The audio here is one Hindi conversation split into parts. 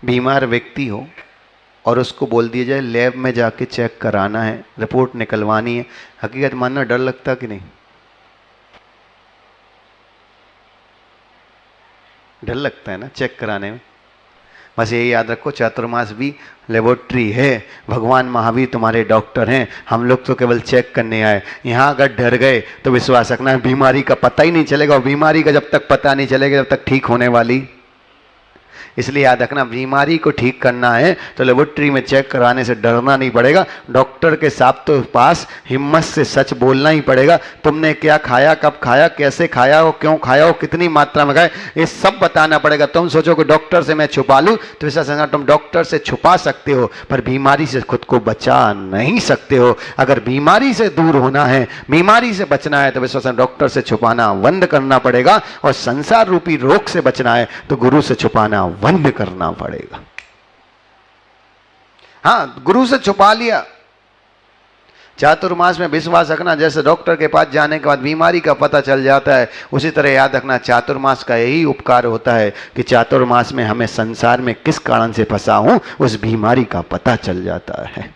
बीमार व्यक्ति हो और उसको बोल दिया जाए लैब में जाके चेक कराना है, रिपोर्ट निकलवानी है, हकीकत मानना डर लगता कि नहीं? डर लगता है ना चेक कराने में। बस यही याद रखो, चातुर्मास भी लेबोरेटरी है, भगवान महावीर तुम्हारे डॉक्टर हैं, हम लोग तो केवल चेक करने आए। यहाँ अगर डर गए तो विश्वास रखना बीमारी का पता ही नहीं चलेगा, और बीमारी का जब तक पता नहीं चलेगा जब तक ठीक होने वाली। इसलिए याद रखना, बीमारी को ठीक करना है तो लेबोरेटरी में चेक कराने से डरना नहीं पड़ेगा, डॉक्टर के साथ तो पास हिम्मत से सच बोलना ही पड़ेगा। तुमने क्या खाया, कब खाया, कैसे खाया हो, क्यों खाया हो, कितनी मात्रा में खाया, ये सब बताना पड़ेगा। तुम सोचो कि डॉक्टर से मैं छुपा लूँ तो ऐसा समझना तुम डॉक्टर से छुपा सकते हो पर बीमारी से खुद को बचा नहीं सकते हो। अगर बीमारी से दूर होना है, बीमारी से बचना है तो विश्वास डॉक्टर से छुपाना बंद करना पड़ेगा, और संसार रूपी रोग से बचना है तो गुरु से छुपाना बंद करना पड़ेगा। हाँ, गुरु से छुपा लिया। चातुर्मास में विश्वास रखना, जैसे डॉक्टर के पास जाने के बाद बीमारी का पता चल जाता है, उसी तरह याद रखना चातुर्मास का यही उपकार होता है कि चातुर्मास में हमें संसार में किस कारण से फंसा हूं उस बीमारी का पता चल जाता है।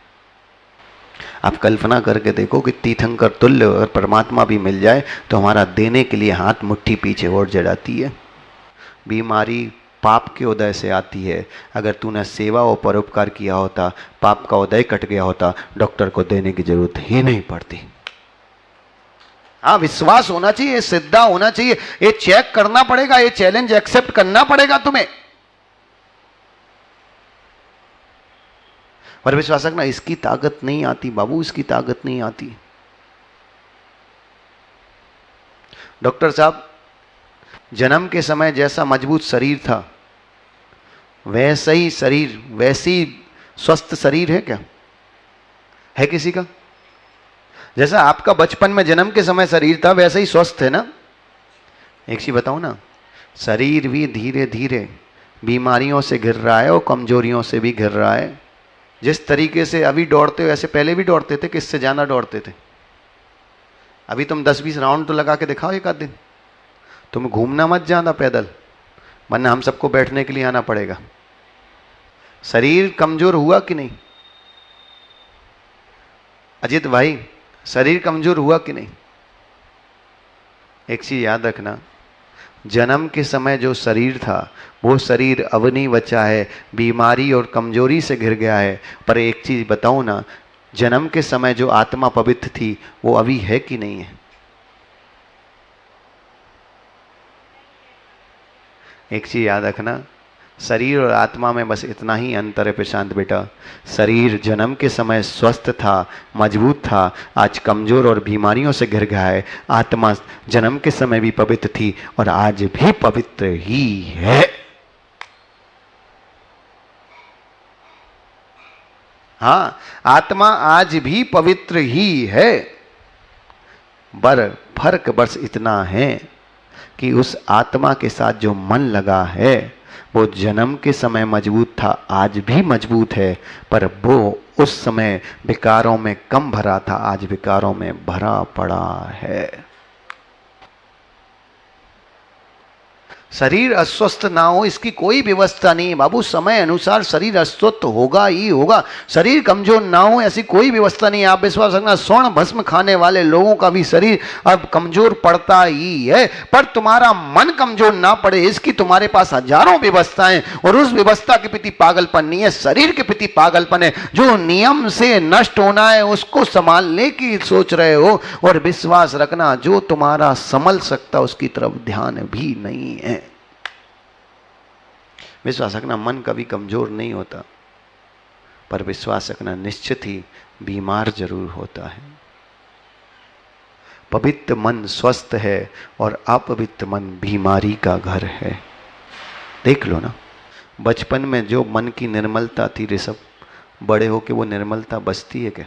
आप कल्पना करके देखो कि तीर्थंकर तुल्य अगर परमात्मा भी मिल जाए तो हमारा देने के लिए हाथ मुट्ठी पीछे और जड़ाती है। बीमारी पाप के उदय से आती है, अगर तूने सेवा और परोपकार किया होता, पाप का उदय कट गया होता, डॉक्टर को देने की जरूरत ही नहीं पड़ती। हाँ, विश्वास होना चाहिए, श्रद्धा होना चाहिए, ये चेक करना पड़ेगा, ये चैलेंज एक्सेप्ट करना पड़ेगा तुम्हें। पर विश्वास रखना, इसकी ताकत नहीं आती बाबू, इसकी ताकत नहीं आती। डॉक्टर साहब, जन्म के समय जैसा मजबूत शरीर था वैसा ही शरीर, वैसी स्वस्थ शरीर है क्या? है किसी का? जैसा आपका बचपन में जन्म के समय शरीर था वैसा ही स्वस्थ है ना? एक चीज बताओ ना, शरीर भी धीरे धीरे बीमारियों से घिर रहा है और कमजोरियों से भी घिर रहा है। जिस तरीके से अभी दौड़ते हो ऐसे पहले भी दौड़ते थे, किससे ज्यादा दौड़ते थे? अभी तुम 10-20 राउंड तो लगा के दिखाओ एक आध दिन। तुम घूमना मत ज्यादा पैदल, वरना हम सबको बैठने के लिए आना पड़ेगा। शरीर कमजोर हुआ कि नहीं अजित भाई? शरीर कमजोर हुआ कि नहीं? एक चीज याद रखना, जन्म के समय जो शरीर था वो शरीर अब नहीं बचा है, बीमारी और कमजोरी से घिर गया है। पर एक चीज बताऊं ना, जन्म के समय जो आत्मा पवित्र थी वो अभी है कि नहीं है? एक चीज याद रखना, शरीर और आत्मा में बस इतना ही अंतर है प्रशांत बेटा। शरीर जन्म के समय स्वस्थ था, मजबूत था, आज कमजोर और बीमारियों से घिर गया है। आत्मा जन्म के समय भी पवित्र थी और आज भी पवित्र ही है। हाँ, आत्मा आज भी पवित्र ही है, पर फर्क बस इतना है कि उस आत्मा के साथ जो मन लगा है वो जन्म के समय मजबूत था, आज भी मजबूत है, पर वो उस समय विकारों में कम भरा था, आज विकारों में भरा पड़ा है। शरीर अस्वस्थ ना हो इसकी कोई व्यवस्था नहीं है बाबू, समय अनुसार शरीर अस्वस्थ होगा ही होगा। शरीर कमजोर ना हो ऐसी कोई व्यवस्था नहीं है। आप विश्वास रखना, स्वर्ण भस्म खाने वाले लोगों का भी शरीर अब कमजोर पड़ता ही है, पर तुम्हारा मन कमजोर ना पड़े इसकी तुम्हारे पास हजारों व्यवस्थाएं, और उस व्यवस्था के प्रति पागलपन नहीं है, शरीर के प्रति पागलपन है। जो नियम से नष्ट होना है उसको संभालने की सोच रहे हो, और विश्वास रखना जो तुम्हारा संभल सकता उसकी तरफ ध्यान भी नहीं है। विश्वास रखना, मन कभी कमजोर नहीं होता, पर विश्वास रखना निश्चित ही बीमार जरूर होता है। पवित्र मन स्वस्थ है और अपवित्र मन बीमारी का घर है। देख लो ना, बचपन में जो मन की निर्मलता थी ऋषभ, बड़े होके वो निर्मलता बचती है क्या?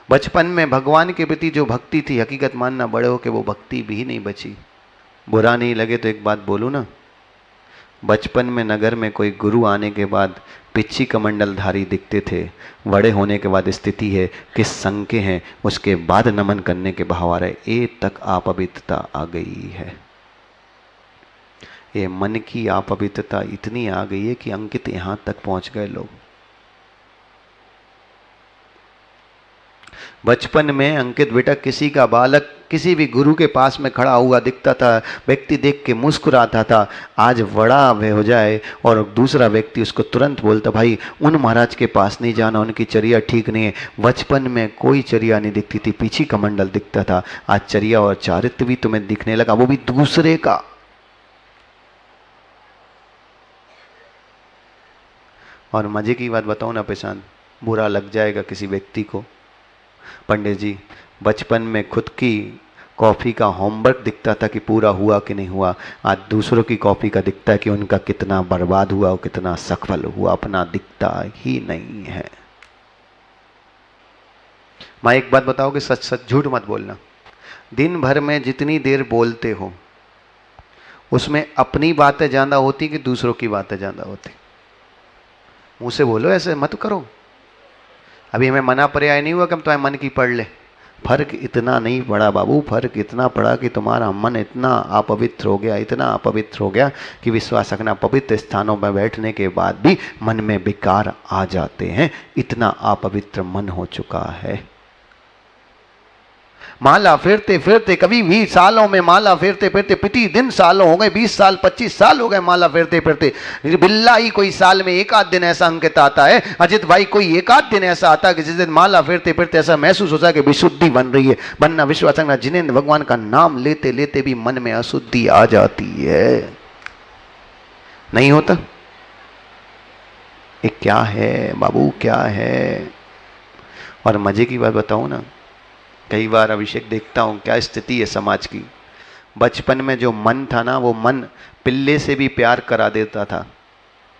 बचपन में भगवान के प्रति जो भक्ति थी, हकीकत मानना बड़े होके वो भक्ति भी नहीं बची। बुरा नहीं लगे तो एक बात बोलूं ना, बचपन में नगर में कोई गुरु आने के बाद पिच्ची कमंडलधारी दिखते थे, बड़े होने के बाद स्थिति है किस संग के हैं उसके बाद नमन करने के भाव आ रहे, ए तक अपवित्रता आ गई है। ये मन की अपवित्रता इतनी आ गई है कि अंकित यहां तक पहुंच गए लोग। बचपन में अंकित बेटा किसी का बालक किसी भी गुरु के पास में खड़ा हुआ दिखता था, व्यक्ति देख के मुस्कुराता था। आज बड़ा हो जाए और दूसरा व्यक्ति उसको तुरंत बोलता, भाई उन महाराज के पास नहीं जाना, उनकी चर्या ठीक नहीं है। बचपन में कोई चर्या नहीं दिखती थी, पीछे कमंडल दिखता था। आज चर्या और चारित्र भी तुम्हें दिखने लगा, वो भी दूसरे का। और मजे की बात बताऊं ना पेशान, बुरा लग जाएगा किसी व्यक्ति को। पंडित जी, बचपन में खुद की कॉफ़ी का होमवर्क दिखता था कि पूरा हुआ कि नहीं हुआ, आज दूसरों की कॉफ़ी का दिखता है कि उनका कितना बर्बाद हुआ और कितना सफल हुआ, अपना दिखता ही नहीं है। माँ एक बात बताओगे, सच सच झूठ मत बोलना। दिन भर में जितनी देर बोलते हो उसमें अपनी बातें ज़्यादा होती कि दूसरों की बातें ज़्यादा होती? मुँह से बोलो, ऐसे मत करो। अभी हमें मना पर्याय नहीं हुआ कि हम तुम्हारे मन की पढ़ ले। फर्क इतना नहीं पड़ा बाबू, फर्क इतना पड़ा कि तुम्हारा मन इतना अपवित्र हो गया, इतना अपवित्र हो गया कि विश्वास रखना, पवित्र स्थानों पर बैठने के बाद भी मन में विकार आ जाते हैं। इतना अपवित्र मन हो चुका है। माला फेरते फेरते, कभी भी सालों में माला फेरते फेरते प्रति दिन सालों हो गए, 20 साल 25 साल हो गए माला फेरते फेरते। बिल्ला ही कोई साल में एक आध दिन ऐसा अंकित आता है, अजित भाई कोई एक आध दिन ऐसा आता है कि जिस दिन माला फेरते फेरते ऐसा महसूस होता है कि विशुद्धि बन रही है। बनना विश्वास रखना, जिनेंद्र भगवान का नाम लेते लेते भी मन में अशुद्धि आ जाती है। नहीं होता? ये क्या है बाबू, क्या है? और मजे की बात बताऊं ना, कई बार अभिषेक देखता हूँ क्या स्थिति है समाज की। बचपन में जो मन था ना, वो मन पिल्ले से भी प्यार करा देता था।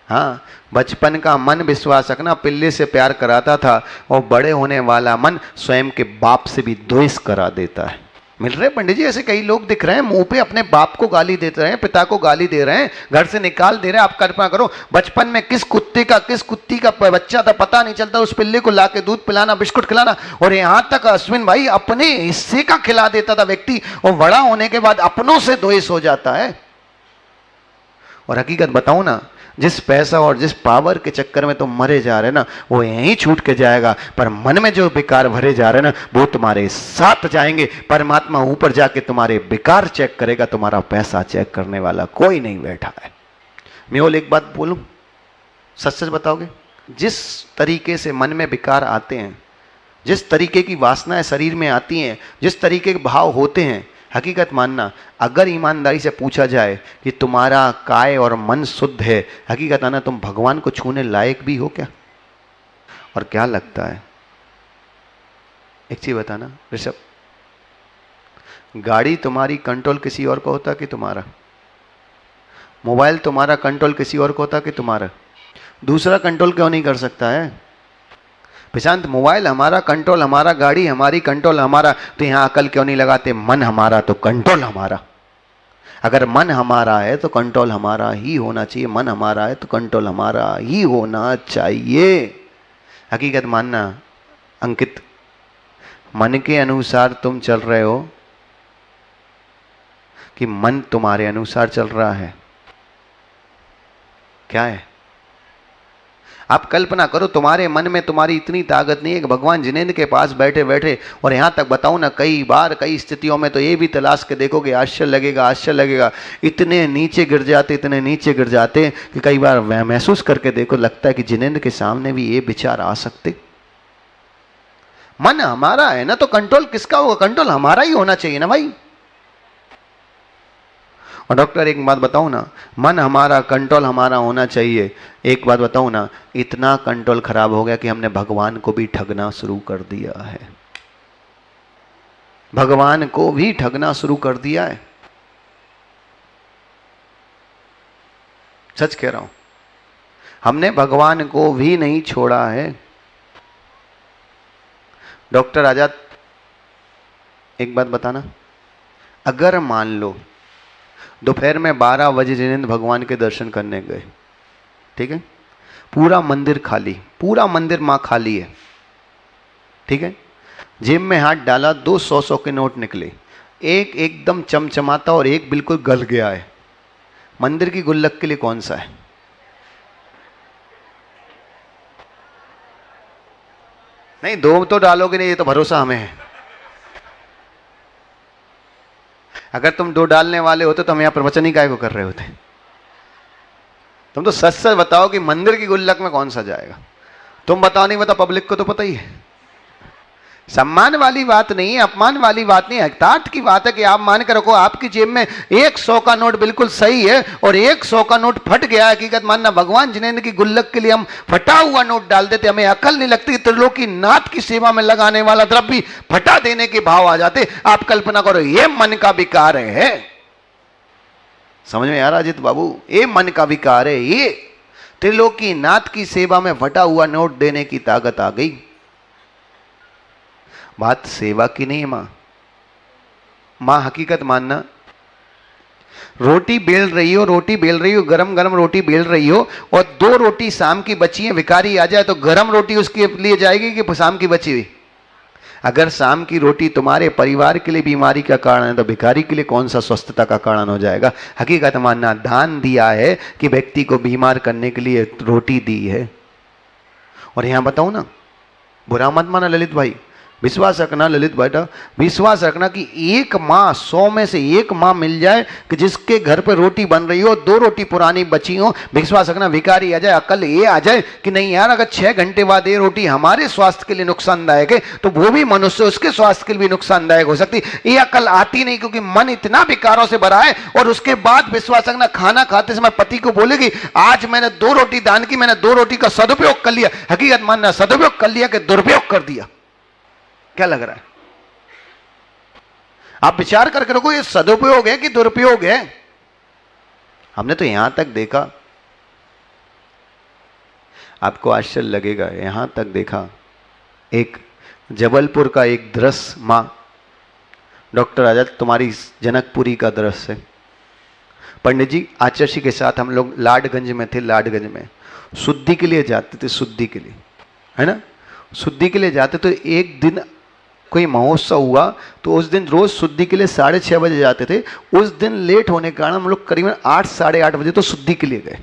हाँ, बचपन का मन विश्वास रखना पिल्ले से प्यार कराता था, और बड़े होने वाला मन स्वयं के बाप से भी द्वेष करा देता है। मिल रहे पंडित जी, ऐसे कई लोग दिख रहे हैं, मुंह पे अपने बाप को गाली देते रहे हैं, पिता को गाली दे रहे हैं, घर से निकाल दे रहे हैं। आप कल्पना करो, बचपन में किस कुत्ते का किस कुत्ती का बच्चा था पता नहीं चलता, उस पिल्ले को लाके दूध पिलाना, बिस्कुट खिलाना, और यहाँ तक अश्विन भाई अपने हिस्से का खिला देता था व्यक्ति, और बड़ा होने के बाद अपनों से द्वेष हो जाता है। और हकीकत बताऊं ना, जिस पैसा और जिस पावर के चक्कर में तुम मरे जा रहे ना, वो यहीं छूट के जाएगा, पर मन में जो विकार भरे जा रहे ना, वो तुम्हारे साथ जाएंगे। परमात्मा ऊपर जाके तुम्हारे विकार चेक करेगा, तुम्हारा पैसा चेक करने वाला कोई नहीं बैठा है। मैं और एक बात बोलूं, सच सच बताओगे? जिस तरीके से मन में विकार आते हैं, जिस तरीके की वासनाएं शरीर में आती हैं, जिस तरीके के भाव होते हैं, हकीकत मानना, अगर ईमानदारी से पूछा जाए कि तुम्हारा काय और मन शुद्ध है, हकीकत आना तुम भगवान को छूने लायक भी हो क्या? और क्या लगता है, एक चीज बताना ऋषभ, गाड़ी तुम्हारी कंट्रोल किसी और को होता कि तुम्हारा? मोबाइल तुम्हारा कंट्रोल किसी और को होता कि तुम्हारा? दूसरा कंट्रोल क्यों नहीं कर सकता है? प्रशांत, मोबाइल हमारा कंट्रोल हमारा, गाड़ी हमारी कंट्रोल हमारा, तो यहां अकल क्यों नहीं लगाते? मन हमारा तो कंट्रोल हमारा। अगर मन हमारा है तो कंट्रोल हमारा ही होना चाहिए, मन हमारा है तो कंट्रोल हमारा ही होना चाहिए। हकीकत मानना अंकित, मन के अनुसार तुम चल रहे हो कि मन तुम्हारे अनुसार चल रहा है? क्या है? आप कल्पना करो, तुम्हारे मन में तुम्हारी इतनी ताकत नहीं है कि भगवान जिनेंद्र के पास बैठे बैठे, और यहां तक बताऊं ना, कई बार कई स्थितियों में तो ये भी तलाश के देखोगे, आश्चर्य लगेगा, आश्चर्य लगेगा, इतने नीचे गिर जाते, इतने नीचे गिर जाते कि कई बार महसूस करके देखो, लगता है कि जिनेंद्र के सामने भी ये विचार आ सकते। मन हमारा है ना, तो कंट्रोल किसका होगा? कंट्रोल हमारा ही होना चाहिए ना भाई। और डॉक्टर एक बात बताऊं ना, मन हमारा, कंट्रोल हमारा होना चाहिए। एक बात बताऊं ना, इतना कंट्रोल खराब हो गया कि हमने भगवान को भी ठगना शुरू कर दिया है। भगवान को भी ठगना शुरू कर दिया है, सच कह रहा हूं। हमने भगवान को भी नहीं छोड़ा है। डॉक्टर आजाद, एक बात बताना, अगर मान लो दोपहर में 12 बजे जिनेंद्र भगवान के दर्शन करने गए, ठीक है, पूरा मंदिर खाली, पूरा मंदिर मां खाली है, ठीक है, जेब में हाथ डाला, 2 100 के नोट निकले, एक एकदम चमचमाता और एक बिल्कुल गल गया है। मंदिर की गुल्लक के लिए कौन सा है? नहीं, दो तो डालोगे नहीं, ये तो भरोसा हमें है। अगर तुम दो डालने वाले होते तो हम यहां प्रवचन ही काय को कर रहे होते। तुम तो सच सच बताओ कि मंदिर की गुल्लक में कौन सा जाएगा। तुम बताओ, नहीं बता, पब्लिक को तो पता ही है। सम्मान वाली बात नहीं है, अपमान वाली बात नहीं है, हकतार्थ की बात है कि आप मान कर रखो आपकी जेब में 100 का नोट बिल्कुल सही है और 100 का नोट फट गया। हकीकत मानना, भगवान जिनेंद्र की गुल्लक के लिए हम फटा हुआ नोट डाल देते, हमें अकल नहीं लगती। त्रिलोकी नाथ की सेवा में लगाने वाला द्रव्य भी फटा देने के भाव आ जाते। आप कल्पना करो, ये मन का विकार है। समझ में आ रहा अजित बाबू? ये मन का विकार है। ये त्रिलोकी नाथ की सेवा में फटा हुआ नोट देने की ताकत आ गई। बात सेवा की नहीं है मां हकीकत मानना, रोटी बेल रही हो, गरम गरम रोटी बेल रही हो और 2 रोटी शाम की बची है, भिखारी आ जाए तो गरम रोटी उसके लिए जाएगी कि शाम की बची हुई? अगर शाम की रोटी तुम्हारे परिवार के लिए बीमारी का कारण है तो भिखारी के लिए कौन सा स्वस्थता का कारण हो जाएगा? हकीकत मानना, दान दिया है कि व्यक्ति को बीमार करने के लिए रोटी दी है। और यहां बताऊं ना, बुरा मत माना ललित भाई, विश्वास रखना ललित बेटा, विश्वास रखना कि एक माँ 100 में से एक माँ मिल जाए कि जिसके घर पे रोटी बन रही हो, 2 रोटी पुरानी बची हो, विश्वास रखना भिखारी आ जाए, अकल ये आ जाए कि नहीं यार, अगर 6 घंटे बाद ये रोटी हमारे स्वास्थ्य के लिए नुकसानदायक है तो वो भी मनुष्य उसके स्वास्थ्य के लिए भी नुकसानदायक हो सकती। ये अकल आती नहीं क्योंकि मन इतना विकारों से भरा है। और उसके बाद विश्वास रखना, खाना खाते समय पति को बोलेगी आज मैंने 2 रोटी दान की, मैंने 2 रोटी का सदुपयोग कर लिया। हकीकत मानना, सदुपयोग कर लिया कि दुरुपयोग कर दिया? क्या लग रहा है? आप विचार करके रखो, ये सदुपयोग है कि दुरुपयोग है? हमने तो यहां तक देखा, आपको आश्चर्य लगेगा, यहां तक देखा, एक जबलपुर का एक दृश्य, मां डॉक्टर आजाद, तुम्हारी जनकपुरी का दृश्य है। पंडित जी आचर्षी के साथ हम लोग लाडगंज में थे, लाडगंज में शुद्धि के लिए जाते थे, शुद्धि के लिए, है ना, शुद्धि के लिए जाते। तो एक दिन कोई महोत्सव हुआ तो उस दिन रोज शुद्धि के लिए 6:30 बजे जाते थे। उस दिन लेट होने के कारण हम लोग करीबन 8, 8:30 बजे तो शुद्धि के लिए गए।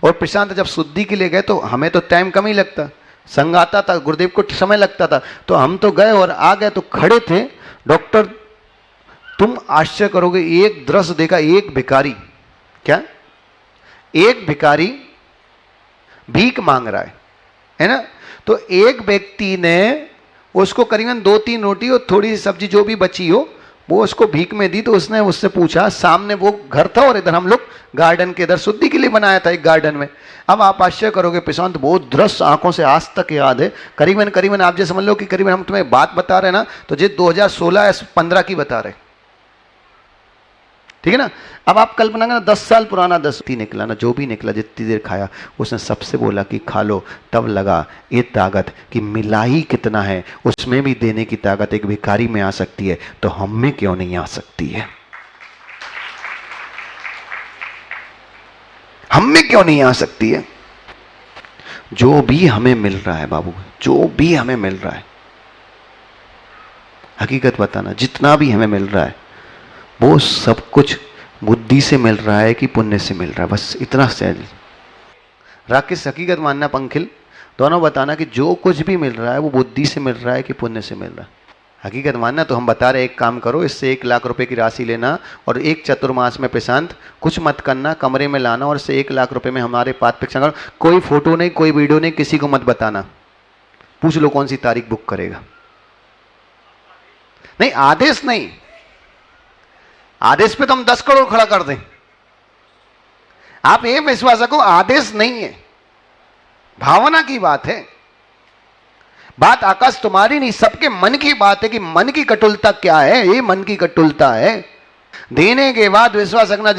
और प्रशांत जब शुद्धि के लिए गए तो हमें तो टाइम कम ही लगता, संग आता था, गुरुदेव को समय लगता था, तो हम तो गए और आ गए तो खड़े थे। डॉक्टर, तुम आश्चर्य करोगे, एक दृश्य देखा, एक भिखारी, क्या, एक भिखारी भीख मांग रहा है ना। तो एक व्यक्ति ने उसको करीबन 2-3 रोटी और थोड़ी सी सब्जी जो भी बची हो वो उसको भीख में दी। तो उसने उससे पूछा, सामने वो घर था और इधर हम लोग गार्डन के इधर शुद्धि के लिए बनाया था एक गार्डन में। अब आप आश्चर्य करोगे प्रशांत, वो दृश्य आंखों से आज तक याद है। करीबन आप जो समझ लो कि करीबन हम तुम्हें बात बता रहे ना तो ये 2016 या 15 की बता रहे, ठीक है ना। अब आप कल्पना करना, 10 साल पुराना 10 निकला ना, जो भी निकला, जितनी देर खाया, उसने सबसे बोला कि खा लो। तब लगा ये ताकत कि मिला ही कितना है, उसमें भी देने की ताकत एक भिखारी में आ सकती है, तो हम में क्यों नहीं आ सकती है? हम में क्यों नहीं आ सकती है? जो भी हमें मिल रहा है बाबू, जो भी हमें मिल रहा है, हकीकत बताना, जितना भी हमें मिल रहा है वो सब कुछ बुद्धि से मिल रहा है कि पुण्य से मिल रहा है, बस इतना सहज। राकेश, हकीकत मानना, पंखिल, दोनों बताना कि जो कुछ भी मिल रहा है वो बुद्धि से मिल रहा है कि पुण्य से मिल रहा है। हकीकत मानना तो हम बता रहे, एक काम करो, इससे 1 लाख रुपए की राशि लेना और एक चतुर्मास में प्रशांत कुछ मत करना, कमरे में लाना और इससे 1 लाख रुपए में हमारे पास पिक्चर करो। कोई फोटो नहीं, कोई वीडियो नहीं, किसी को मत बताना। पूछ लो कौन सी तारीख बुक करेगा। नहीं, आदेश नहीं, आदेश पे तो हम 10 करोड़ खड़ा कर दें। आप ये विश्वास रखो, आदेश नहीं है, भावना की बात है। बात आकाश तुम्हारी नहीं, सबके मन की बात है कि मन की कटुलता क्या है। ये मन की कटुलता है। देने के बाद विश्वास रखना,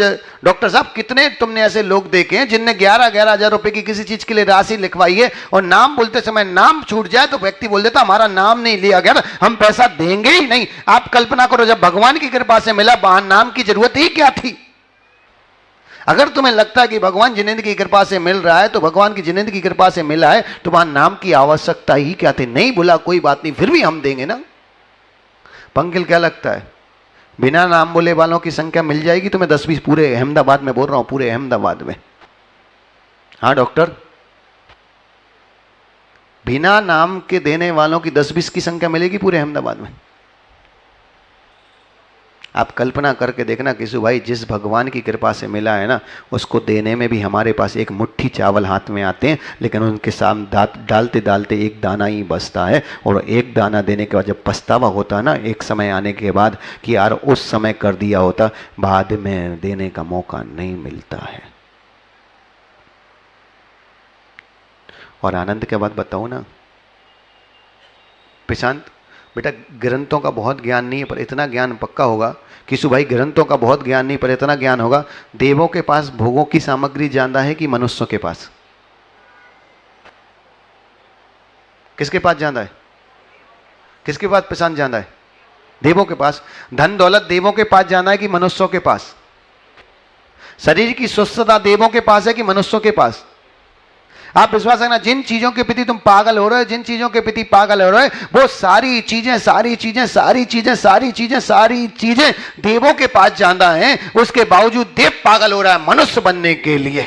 डॉक्टर साहब कितने तुमने ऐसे लोग देखे हैं जिनने 11-11 हजार रुपए की किसी चीज के लिए राशि लिखवाई है और नाम बोलते समय नाम छूट जाए तो व्यक्ति बोल देता हमारा नाम नहीं लिया गया, हम पैसा देंगे ही नहीं। आप कल्पना करो, जब भगवान की कृपा से मिला, नाम की जरूरत ही क्या थी? अगर तुम्हें लगता है कि भगवान जिनेंद्र की कृपा से मिल रहा है तो भगवान की जिनेंद्र की कृपा से मिला है, तो वहां नाम की आवश्यकता ही क्या थी? नहीं बोला कोई बात नहीं, फिर भी हम देंगे ना। पंकिल, क्या लगता है बिना नाम बोले वालों की संख्या मिल जाएगी तुम्हें 10-20 पूरे अहमदाबाद में, बोल रहा हूं पूरे अहमदाबाद में। हाँ डॉक्टर, बिना नाम के देने वालों की 10-20 की संख्या मिलेगी पूरे अहमदाबाद में। आप कल्पना करके देखना किशु भाई, जिस भगवान की कृपा से मिला है ना, उसको देने में भी हमारे पास एक मुट्ठी चावल हाथ में आते हैं, लेकिन उनके सामने डालते डालते एक दाना ही बचता है। और एक दाना देने के बाद जब पछतावा होता है ना एक समय आने के बाद कि यार उस समय कर दिया होता, बाद में देने का मौका नहीं मिलता है। और आनंद के बाद बताओ ना प्रशांत बेटा, ग्रंथों का बहुत ज्ञान नहीं है पर इतना ज्ञान पक्का होगा। किशु भाई ग्रंथों का बहुत ज्ञान नहीं पर इतना ज्ञान होगा, देवों के पास भोगों की सामग्री ज्यादा है कि मनुष्यों के पास? किसके पास ज्यादा है? किसके पास प्रशांत ज्यादा है? देवों के पास। धन दौलत देवों के पास ज्यादा है कि मनुष्यों के पास? शरीर की स्वस्थता देवों के पास है कि मनुष्यों के पास? आप विश्वास रखना, जिन चीजों के प्रति तुम पागल हो रहे हो, जिन चीजों के प्रति पागल हो रहे हो, वो सारी चीजें सारी चीजें सारी चीजें सारी चीजें सारी चीजें देवों के पास ज्यादा हैं। उसके बावजूद देव पागल हो रहा है मनुष्य बनने के लिए।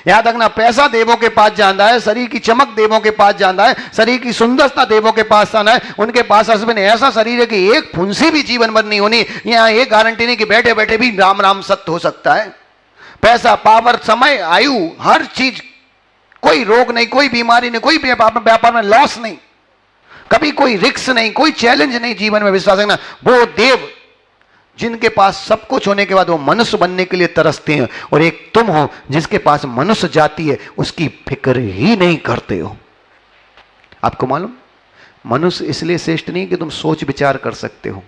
याद रखना, पैसा देवों के पास ज्यादा है, शरीर की चमक देवों के पास ज्यादा है, शरीर की सुंदरता देवों के पास ज्यादा है। उनके पास हस्बैंड ऐसा शरीर है कि एक फुंसी भी जीवन भर नहीं होनी। यहां एक गारंटी नहीं कि बैठे बैठे भी राम राम सत्य हो सकता है। पैसा, पावर, समय, आयु, हर चीज, कोई रोग नहीं, कोई बीमारी नहीं, कोई व्यापार में लॉस नहीं, कभी कोई रिस्क नहीं, कोई चैलेंज नहीं जीवन में। विश्वास रखना, वो देव जिनके पास सब कुछ होने के बाद वो मनुष्य बनने के लिए तरसते हैं, और एक तुम हो जिसके पास मनुष्य जाति है, उसकी फिक्र ही नहीं करते हो। आपको मालूम, मनुष्य इसलिए श्रेष्ठ नहीं कि तुम सोच विचार कर सकते हो।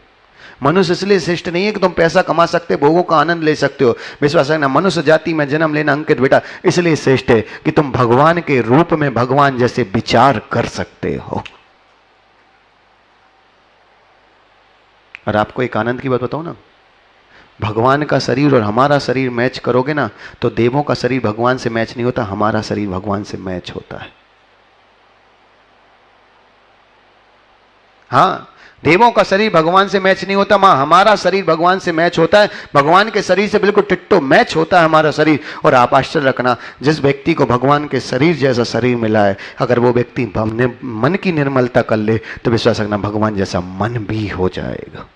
मनुष्य इसलिए श्रेष्ठ नहीं है कि तुम पैसा कमा सकते, भोगों का आनंद ले सकते हो। विश्वास रखना, मनुष्य जाति में जन्म लेना अंकित बेटा इसलिए श्रेष्ठ है कि तुम भगवान के रूप में भगवान जैसे विचार कर सकते हो। और आपको एक आनंद की बात बताऊं ना, भगवान का शरीर और हमारा शरीर मैच करोगे ना, तो देवों का शरीर भगवान से मैच नहीं होता, हमारा शरीर भगवान से मैच होता है। हाँ, देवों का शरीर भगवान से मैच नहीं होता, मां हमारा शरीर भगवान से मैच होता है। भगवान के शरीर से बिल्कुल टिट्टो मैच होता है हमारा शरीर। और आप आश्चर्य रखना, जिस व्यक्ति को भगवान के शरीर जैसा शरीर मिला है, अगर वो व्यक्ति मन की निर्मलता कर ले तो विश्वास रखना भगवान जैसा मन भी हो जाएगा।